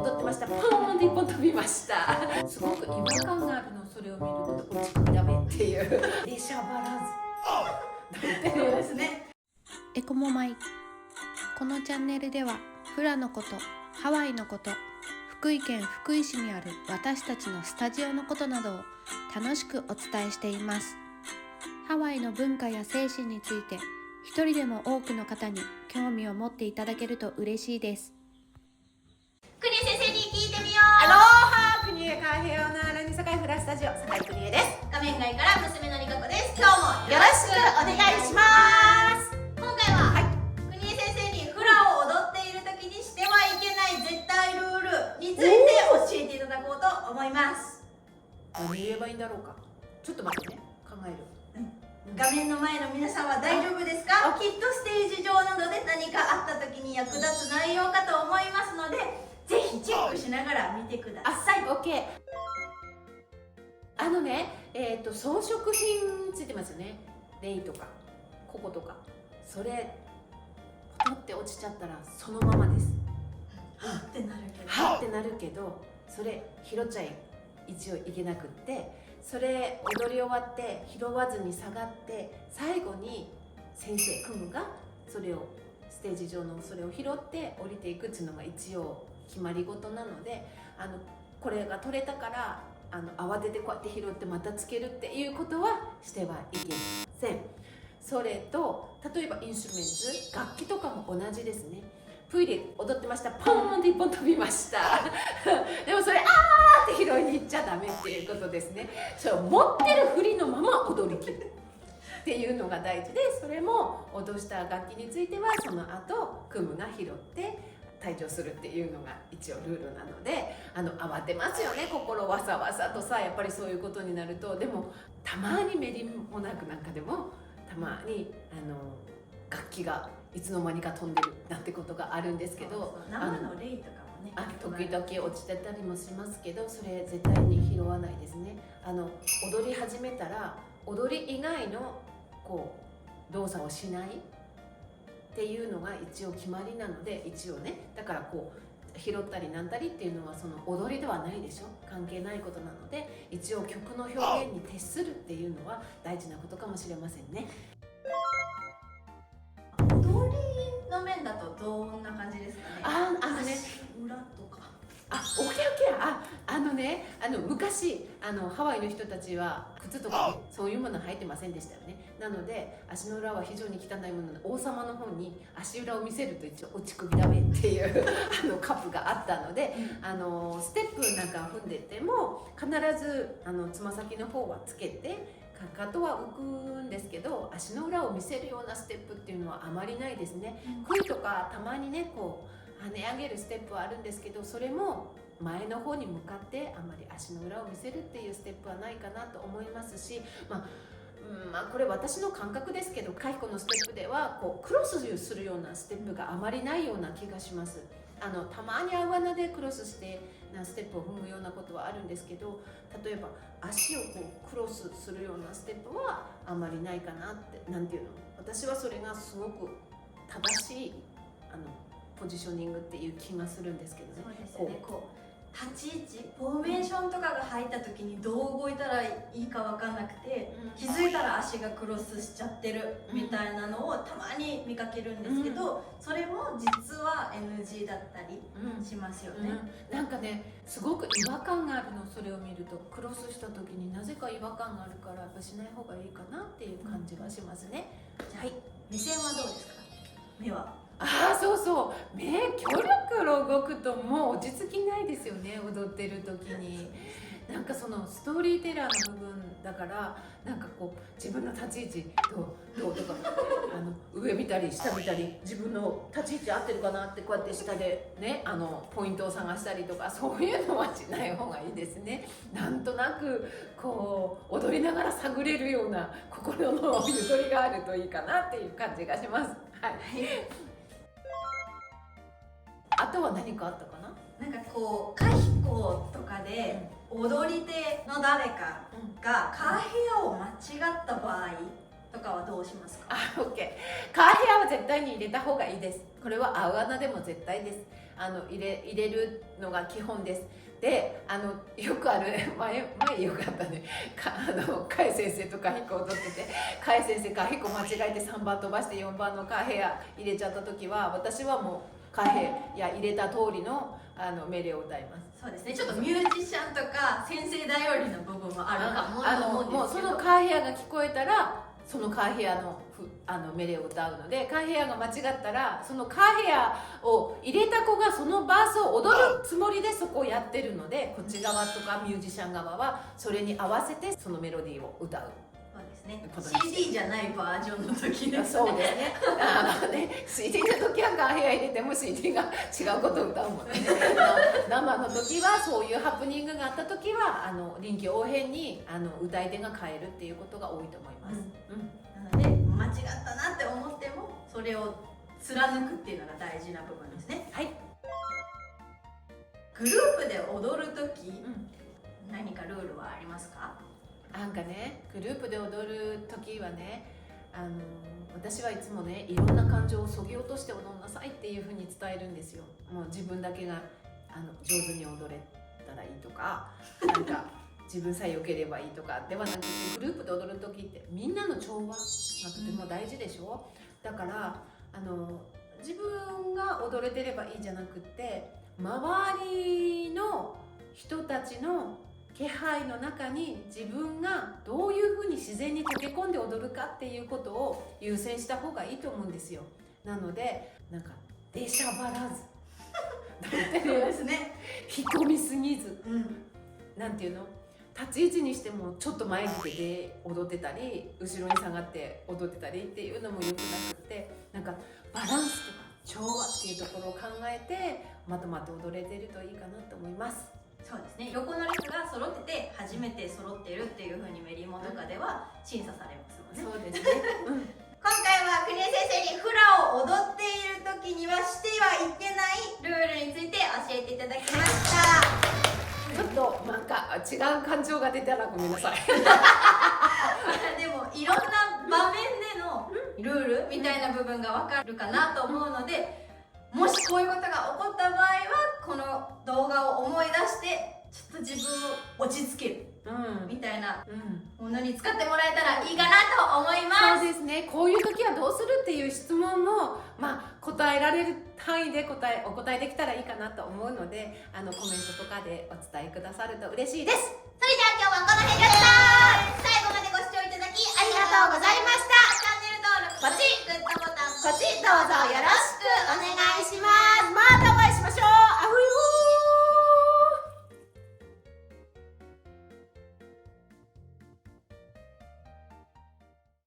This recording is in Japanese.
踊ってました。ポーンって一本飛びました。すごく違和感があるの、それを見ると落ち込みだめっていうでしゃばらずっていうですね。エコモマイ。このチャンネルではフラのこと、ハワイのこと、福井県福井市にある私たちのスタジオのことなどを楽しくお伝えしています。ハワイの文化や精神について一人でも多くの方に興味を持っていただけると嬉しいです。国枝先生に聞いてみよう。アロハ、国枝カーヘオナーラニサカイフラスタジオ、坂井国枝です。画面外から娘のりかこです。今日もよろしくお願いします。今回は、国枝先生にフラを踊っている時にしてはいけない絶対ルールについて教えていただこうと思います。何言えばいいんだろうか。ちょっと待ってね、考える。画面の前の皆さんは大丈夫ですか？きっとステージ上などで何かあった時に役立つ内容かと思いますので、ぜひチェックしながら見てください。オッケー。装飾品ついてますよね。レイとかココとか、それポトって落ちちゃったらそのままです。はってなるけど、はってなるけど、それ拾っちゃ一応いけなくって、それ踊り終わって拾わずに下がって、最後に先生クムがそれをステージ上のそれを拾って降りていくっていうのが一応決まり事なので、これが取れたから慌ててこうやって拾ってまたつけるっていうことはしてはいけません。それと例えばインストゥルメンツ、楽器とかも同じですね。プイで踊ってました。ポーンって一本飛びましたでもそれあーって拾いに行っちゃダメっていうことですね。それを持ってる振りのまま踊りきるっていうのが大事で、それも脅した楽器についてはその後クムが拾って退場するっていうのが一応ルールなので、慌てますよね、心わさわさとさ。やっぱりそういうことになると、でもたまにメリもなくなんかでもたまに楽器がいつの間にか飛んでるなんてことがあるんですけど、生のレイとかもね、時々落ちてたりもしますけど、それ絶対に拾わないですね。踊り始めたら踊り以外の動作をしないっていうのが一応決まりなので、一応ね、だから拾ったりなんたりっていうのはその踊りではないでしょ、関係ないことなので、一応曲の表現に徹するっていうのは大事なことかもしれませんね。踊りの面だとどんな感じですかね？裏とか。オッケーオッケー。昔ハワイの人たちは靴とか、そういうもの履いてませんでしたよね。なので足の裏は非常に汚いもので、王様の方に足裏を見せると一応落ち首ダメっていうカップがあったので、ステップなんか踏んでても必ずつま先の方はつけて、かかとは浮くんですけど、足の裏を見せるようなステップっていうのはあまりないですね。恋とかたまにね跳ね上げるステップはあるんですけど、それも前の方に向かってあまり足の裏を見せるっていうステップはないかなと思いますし、これ私の感覚ですけど、カヒコのステップではクロスするようなステップがあまりないような気がします。たまにアウアナでクロスしてステップを踏むようなことはあるんですけど、例えば足をクロスするようなステップはあまりないかなって、なんていうの、私はそれがすごく正しいポジショニングっていう気がするんですけどね。そうですよね。立ち位置、フォーメーションとかが入った時にどう動いたらいいか分かんなくて、気づいたら足がクロスしちゃってるみたいなのをたまに見かけるんですけど、それも実は NG だったりしますよね。なんかね、すごく違和感があるの、それを見ると。クロスした時になぜか違和感があるから、やっぱしない方がいいかなっていう感じはしますね。はい、目線はどうですか？目は。そうそう、目キョロキョロ動くともう落ち着きないですよね、踊ってる時に。なんかそのストーリーテラーの部分だから、なんか自分の立ち位置どうとか上見たり下見たり、自分の立ち位置合ってるかなってこうやって下でねポイントを探したりとか、そういうのはしない方がいいですね。なんとなく踊りながら探れるような心のゆとりがあるといいかなっていう感じがします。はい。あとは何かあったかな？なんかカヒコとかで踊り手の誰かがカーヘアを間違った場合とかはどうしますか？オッケー。カーヘアは絶対に入れた方がいいです。これはアウアナでも絶対です。入れるのが基本です。でよくある前よかったねカエ先生とカヒコ踊ってて、カエ先生カヒコ間違えて3番飛ばして4番のカヘや入れちゃった時は、私はもうカヘや入れた通りの命令を歌います。そうですね、ちょっとミュージシャンとか先生頼りの部分もあるかもと思うんもうですけど、そのカーヘアが聞こえたらそのカーヘアの命令を歌うので、カーヘアが間違ったらそのカーヘアを入れた子がそのバースを踊るつもりでそこをやってるので、こっち側とかミュージシャン側はそれに合わせてそのメロディーを歌う。そうですね、CD じゃないバージョンの時ですそうですねCD の時はカーヘア入れても CD が違うことを歌うもんね生の時はそういうハプニングがあった時は臨機応変に歌い手が変えるっていうことが多いと思います、なので間違ったなって思ってもそれを貫くっていうのが大事な部分ですね。はい。グループで踊る時、何かルールはありますか？なんかね、グループで踊る時はね、私はいつもね、いろんな感情をそぎ落として踊んなさいっていうふうに伝えるんですよ。もう自分だけが上手に踊れたらいいとか、なんか自分さえ良ければいいとかではなくて、グループで踊る時ってみんなの調和がとても大事でしょ。だから自分が踊れてればいいじゃなくて、周りの人たちの気配の中に自分がどういうふうに自然に溶け込んで踊るかっていうことを優先した方がいいと思うんですよ。なのでなんか出しゃばらずそうですね、引き込みすぎず、なんていうの、立ち位置にしてもちょっと前に出て踊ってたり後ろに下がって踊ってたりっていうのもよくなくって、なんかバランスとか調和っていうところを考えてまとまって踊れてるといいかなと思います。そうですね、横の列が揃ってて初めて揃ってるっていう風にメリモとかでは審査されますもんね。そうですね、今回は国枝先生にフラを踊っている時にはしてはいけないルールについて教えていただきました。ちょっとなんか違う感情が出たらごめんなさいでもいろんな場面でのルールみたいな部分がわかるかなと思うので、もしこういうことが起こった場合はこの動画を思い出してちょっと自分を落ち着けるみたいなものに使ってもらえたらいいかなと思います。そうですね、こういう時はどうするっていう質問も、答えられる範囲でお答えできたらいいかなと思うので、コメントとかでお伝えくださると嬉しいです。それでは今日はこの辺でした。最後までご視聴いただきありがとうございました。チャンネル登録ポチ、グッドボタンポチ、どうぞよろしくお願いします。